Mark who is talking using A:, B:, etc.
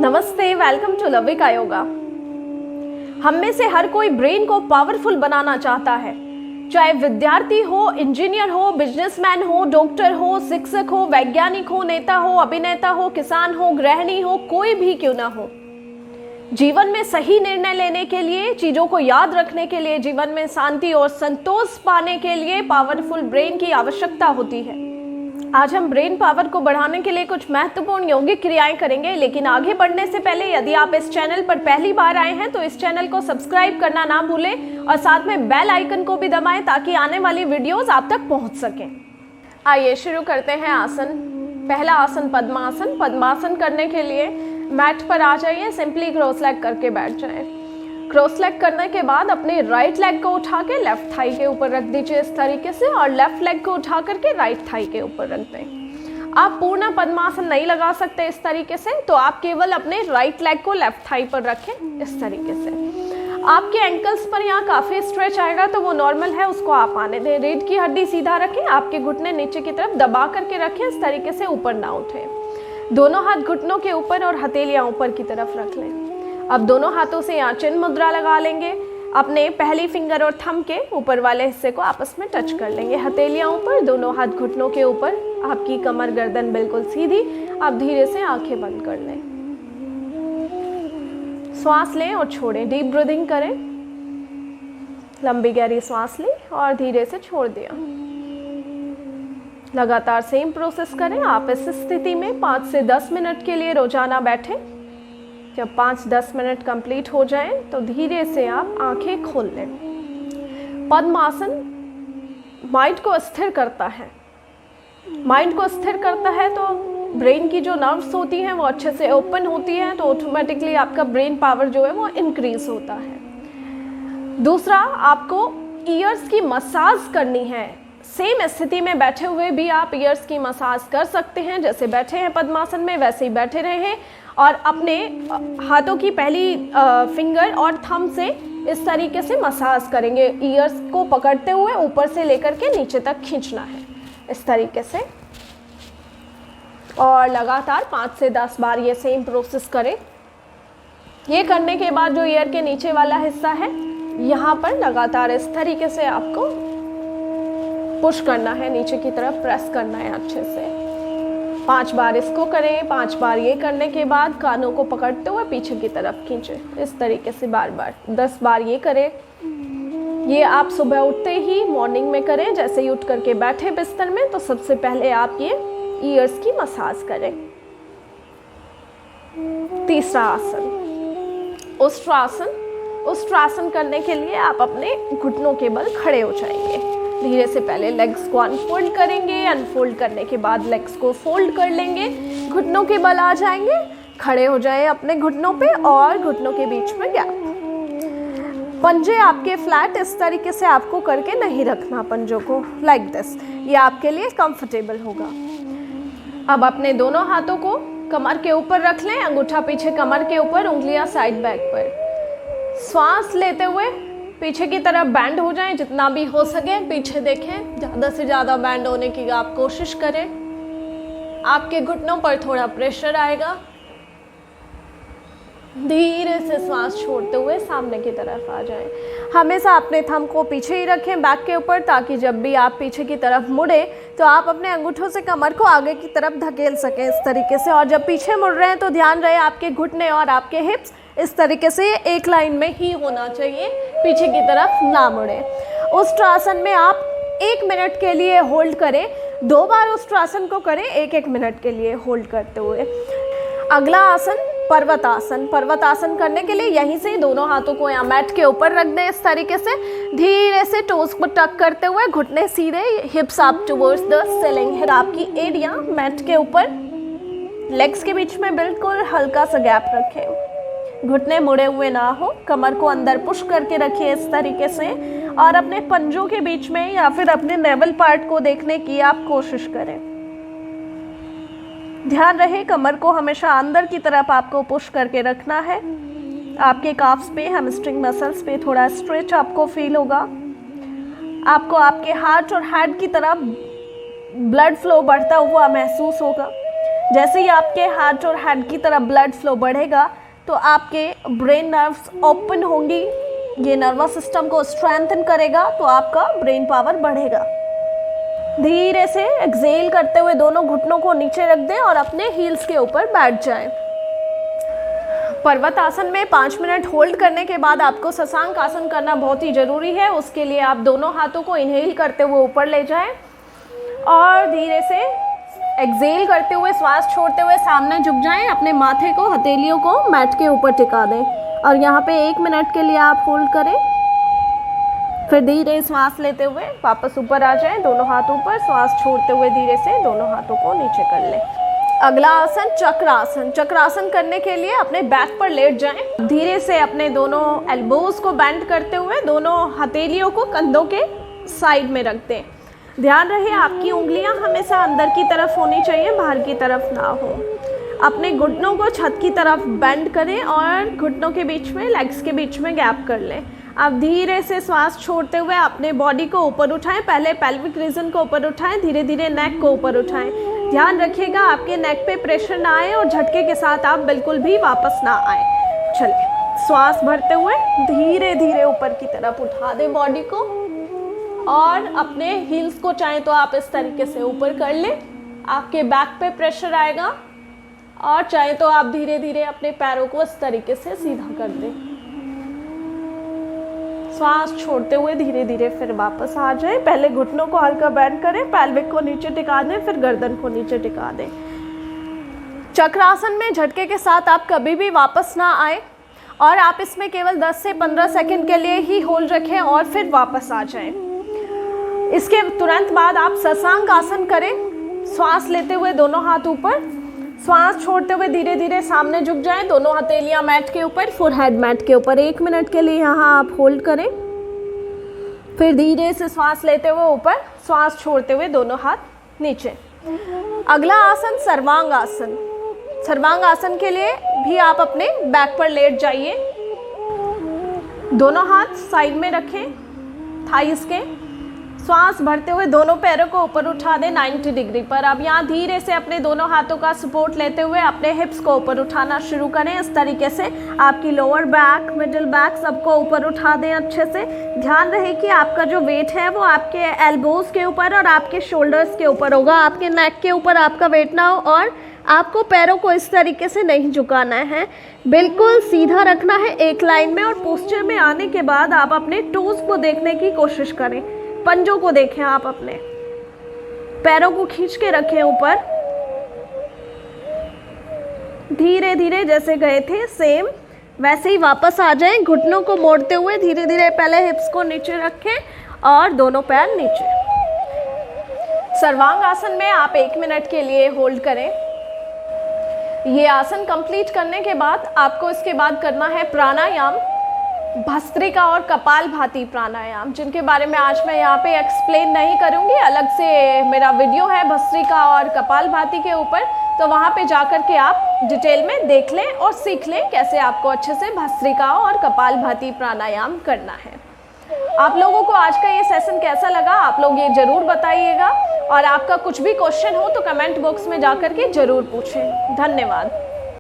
A: नमस्ते, welcome to लविका yoga. हम में से हर कोई ब्रेन को पावरफुल बनाना चाहता है, चाहे विद्यार्थी हो, इंजीनियर हो, बिजनेसमैन हो, डॉक्टर हो, शिक्षक हो, वैज्ञानिक हो, नेता हो, अभिनेता हो, किसान हो, गृहिणी हो, कोई भी क्यों ना हो। जीवन में सही निर्णय लेने के लिए, चीजों को याद रखने के लिए, जीवन में शांति और संतोष पाने के लिए पावरफुल ब्रेन की आवश्यकता होती है। आज हम ब्रेन पावर को बढ़ाने के लिए कुछ महत्वपूर्ण यौगिक क्रियाएं करेंगे, लेकिन आगे बढ़ने से पहले यदि आप इस चैनल पर पहली बार आए हैं तो इस चैनल को सब्सक्राइब करना ना भूलें और साथ में बेल आइकन को भी दबाएं ताकि आने वाली वीडियोस आप तक पहुंच सकें। आइए शुरू करते हैं आसन। पहला आसन पद्मासन। पद्मासन करने के लिए मैट पर आ जाइए, सिंपली क्रॉस लेग करके बैठ जाएं। क्रॉस लेग करने के बाद अपने राइट लेग को उठा के लेफ्ट थाई के ऊपर रख दीजिए इस तरीके से, और लेफ्ट लेग को उठा करके राइट थाई के ऊपर रख दें। आप पूर्ण पद्मासन नहीं लगा सकते इस तरीके से, तो आप केवल अपने राइट लेग को लेफ्ट थाई पर रखें इस तरीके से। आपके एंकल्स पर यहाँ काफ़ी स्ट्रेच आएगा तो वो नॉर्मल है, उसको आप आने दें। रीढ़ की हड्डी सीधा रखें, आपके घुटने नीचे की तरफ दबा करके रखें इस तरीके से, ऊपर ना उठे। दोनों हाथ घुटनों के ऊपर और हथेलियाँ ऊपर की तरफ रख लें। अब दोनों हाथों से यहाँ चिन्ह मुद्रा लगा लेंगे। अपने पहली फिंगर और थंब के ऊपर वाले हिस्से को आपस में टच कर लेंगे। हथेलियाँ ऊपर, दोनों हाथ घुटनों के ऊपर, आपकी कमर गर्दन बिल्कुल सीधी। आप धीरे से आंखें बंद कर लें। श्वास लें और छोड़ें। डीप ब्रीदिंग करें, लंबी गहरी श्वास लें और धीरे से छोड़ दिया। लगातार सेम प्रोसेस करें। आप इस स्थिति में 5 से 10 मिनट के लिए रोजाना बैठें। जब 5-10 मिनट कंप्लीट हो जाएं तो धीरे से आप आंखें खोल लें। पद्मासन माइंड को स्थिर करता है। माइंड को स्थिर करता है तो ब्रेन की जो नर्व्स होती हैं वो अच्छे से ओपन होती हैं, तो ऑटोमेटिकली आपका ब्रेन पावर जो है वो इंक्रीज होता है। दूसरा, आपको ईयर्स की मसाज करनी है। सेम स्थिति में बैठे हुए भी आप ईयर्स की मसाज कर सकते हैं। जैसे बैठे हैं पद्मासन में वैसे ही बैठे रहें और अपने हाथों की पहली फिंगर और थंब से इस तरीके से मसाज करेंगे। ईयर्स को पकड़ते हुए ऊपर से लेकर के नीचे तक खींचना है इस तरीके से, और लगातार 5 से 10 बार ये सेम प्रोसेस करें। ये करने के बाद जो ईयर के नीचे वाला हिस्सा है यहाँ पर लगातार इस तरीके से आपको पुश करना है, नीचे की तरफ प्रेस करना है अच्छे से। 5 बार इसको करें। 5 बार ये करने के बाद कानों को पकड़ते हुए पीछे की तरफ खींचें इस तरीके से बार बार। 10 बार ये करें। ये आप सुबह उठते ही मॉर्निंग में करें। जैसे ही उठ करके बैठे बिस्तर में तो सबसे पहले आप ये ईयर्स की मसाज करें। तीसरा आसन उष्ट्रासन। उष्ट्रासन करने के लिए आप अपने घुटनों के बल खड़े हो जाएंगे। धीरे से पहले लेग्स को अनफोल्ड करेंगे, अनफोल्ड करने के बाद लेग्स को फोल्ड कर लेंगे। घुटनों के बल आ जाएंगे, खड़े हो जाए अपने घुटनों पे और घुटनों के बीच में गैप। पंजे आपके फ्लैट इस तरीके से आपको करके नहीं रखना, पंजों को लाइक दिस, ये आपके लिए कंफर्टेबल होगा। अब अपने दोनों हाथों को कमर के ऊपर रख लें, अंगूठा पीछे कमर के ऊपर, उंगलियां साइड बैक पर। श्वास लेते हुए पीछे की तरफ बैंड हो जाएं, जितना भी हो सके पीछे देखें। ज़्यादा से ज़्यादा बैंड होने की आप कोशिश करें। आपके घुटनों पर थोड़ा प्रेशर आएगा। धीरे से श्वास छोड़ते हुए सामने की तरफ आ जाएं। हमेशा अपने थंब को पीछे ही रखें बैक के ऊपर, ताकि जब भी आप पीछे की तरफ मुड़े तो आप अपने अंगूठों से कमर को आगे की तरफ धकेल सकें इस तरीके से। और जब पीछे मुड़ रहे हैं तो ध्यान रहे आपके घुटने और आपके हिप्स इस तरीके से एक लाइन में ही होना चाहिए, पीछे की तरफ ना मुड़े। उष्ट्रासन में आप 1 मिनट के लिए होल्ड करें। 2 बार उष्ट्रासन को करें 1-1 मिनट के लिए होल्ड करते हुए। अगला आसन पर्वतासन। पर्वतासन करने के लिए यहीं से दोनों हाथों को यहाँ मैट के ऊपर रख दें इस तरीके से। धीरे से टोस को टक करते हुए घुटने सीधे, हिप्स अप टुवर्ड्स द सीलिंग। फिर आपकी एड़ियाँ मैट के ऊपर, लेग्स के बीच में बिल्कुल हल्का सा गैप रखें। घुटने मुड़े हुए ना हो, कमर को अंदर पुश करके रखिए इस तरीके से, और अपने पंजों के बीच में या फिर अपने नेवल पार्ट को देखने की आप कोशिश करें। ध्यान रहे कमर को हमेशा अंदर की तरफ आपको पुश करके रखना है। आपके काफ्स पे, हैमस्ट्रिंग मसल्स पे थोड़ा स्ट्रेच आपको फील होगा। आपको आपके हार्ट और हेड की तरफ ब्लड फ्लो बढ़ता हुआ महसूस होगा। जैसे ही आपके हार्ट और हेड की तरफ ब्लड फ्लो बढ़ेगा तो आपके ब्रेन नर्व्स ओपन होंगी, ये नर्वस सिस्टम को स्ट्रेंथन करेगा, तो आपका ब्रेन पावर बढ़ेगा। धीरे से एक्सेल करते हुए दोनों घुटनों को नीचे रख दें और अपने हील्स के ऊपर बैठ जाएं। पर्वत आसन में 5 मिनट होल्ड करने के बाद आपको शशांक आसन करना बहुत ही ज़रूरी है। उसके लिए आप दोनों हाथों को इनहेल करते हुए ऊपर ले जाएं और धीरे से एक्सेल करते हुए श्वास छोड़ते हुए सामने झुक जाएं। अपने माथे को, हथेलियों को मैट के ऊपर टिका दें और यहाँ पे 1 मिनट के लिए आप होल्ड करें। फिर धीरे श्वास लेते हुए वापस ऊपर आ जाएं, दोनों हाथ ऊपर, श्वास छोड़ते हुए धीरे से दोनों हाथों को नीचे कर लें। अगला आसन चक्रासन। चक्रासन करने के लिए अपने बैक पर लेट जाएं। धीरे से अपने दोनों एल्बोज को बेंड करते हुए दोनों हथेलियों को कंधों के साइड में रख दें। ध्यान रहे आपकी उंगलियां हमेशा अंदर की तरफ होनी चाहिए, बाहर की तरफ ना हो। अपने घुटनों को छत की तरफ बेंड करें और घुटनों के बीच में, लेग्स के बीच में गैप कर लें। आप धीरे से श्वास छोड़ते हुए अपने बॉडी को ऊपर उठाएं। पहले पेल्विक रीजन को ऊपर उठाएं, धीरे धीरे नेक को ऊपर उठाएं। ध्यान रखिएगा आपके नेक पे प्रेशर ना आए और झटके के साथ आप बिल्कुल भी वापस ना आए। चलिए, श्वास भरते हुए धीरे धीरे ऊपर की तरफ उठा दें बॉडी को और अपने हील्स को चाहें तो आप इस तरीके से ऊपर कर लें। आपके बैक पे प्रेशर आएगा और चाहें तो आप धीरे धीरे अपने पैरों को इस तरीके से सीधा कर दें। श्वास छोड़ते हुए धीरे धीरे फिर वापस आ जाए। पहले घुटनों को हल्का बेंड करें, पेल्विक को नीचे टिका दें, फिर गर्दन को नीचे टिका दें। चक्रासन में झटके के साथ आप कभी भी वापस ना आए और आप इसमें केवल 10 से 15 सेकंड के लिए ही होल्ड रखें और फिर वापस आ जाएं। इसके तुरंत बाद आप शशांक आसन करें। श्वास लेते हुए दोनों हाथ ऊपर, श्वास छोड़ते हुए धीरे धीरे सामने झुक जाएं, दोनों हथेलियां मैट के ऊपर, फोरहेड मैट के ऊपर। 1 मिनट के लिए यहाँ आप होल्ड करें। फिर धीरे से श्वास लेते हुए ऊपर, श्वास छोड़ते हुए दोनों हाथ नीचे। अगला आसन सर्वांग आसन। सर्वांग आसन के लिए भी आप अपने बैक पर लेट जाइए, दोनों हाथ साइड में रखें थाइस के। श्वास भरते हुए दोनों पैरों को ऊपर उठा दें 90 डिग्री पर। अब यहाँ धीरे से अपने दोनों हाथों का सपोर्ट लेते हुए अपने हिप्स को ऊपर उठाना शुरू करें। इस तरीके से आपकी लोअर बैक, मिडिल बैक सबको ऊपर उठा दें अच्छे से। ध्यान रहे कि आपका जो वेट है वो आपके एल्बोज के ऊपर और आपके शोल्डर्स के ऊपर होगा, आपके नेक के ऊपर आपका वेट ना हो। और आपको पैरों को इस तरीके से नहीं झुकाना है, बिल्कुल सीधा रखना है एक लाइन में। और पोस्चर में आने के बाद आप अपने टोज को देखने की कोशिश करें, पंजों को देखें, आप अपने पैरों को खींच के रखें ऊपर। धीरे धीरे जैसे गए थे सेम वैसे ही वापस आ जाएं। घुटनों को मोड़ते हुए धीरे धीरे पहले हिप्स को नीचे रखें और दोनों पैर नीचे। सर्वांग आसन में आप 1 मिनट के लिए होल्ड करें। ये आसन कंप्लीट करने के बाद आपको इसके बाद करना है प्राणायाम, भस्त्रिका और कपालभाति प्राणायाम, जिनके बारे में आज मैं यहाँ पे एक्सप्लेन नहीं करूँगी। अलग से मेरा वीडियो है भस्त्रिका और कपालभाति के ऊपर, तो वहाँ पे जाकर के आप डिटेल में देख लें और सीख लें कैसे आपको अच्छे से भस्त्रिका और कपालभाति प्राणायाम करना है। आप लोगों को आज का ये सेशन कैसा लगा आप लोग ये ज़रूर बताइएगा और आपका कुछ भी क्वेश्चन हो तो कमेंट बॉक्स में जाकर के ज़रूर पूछें। धन्यवाद।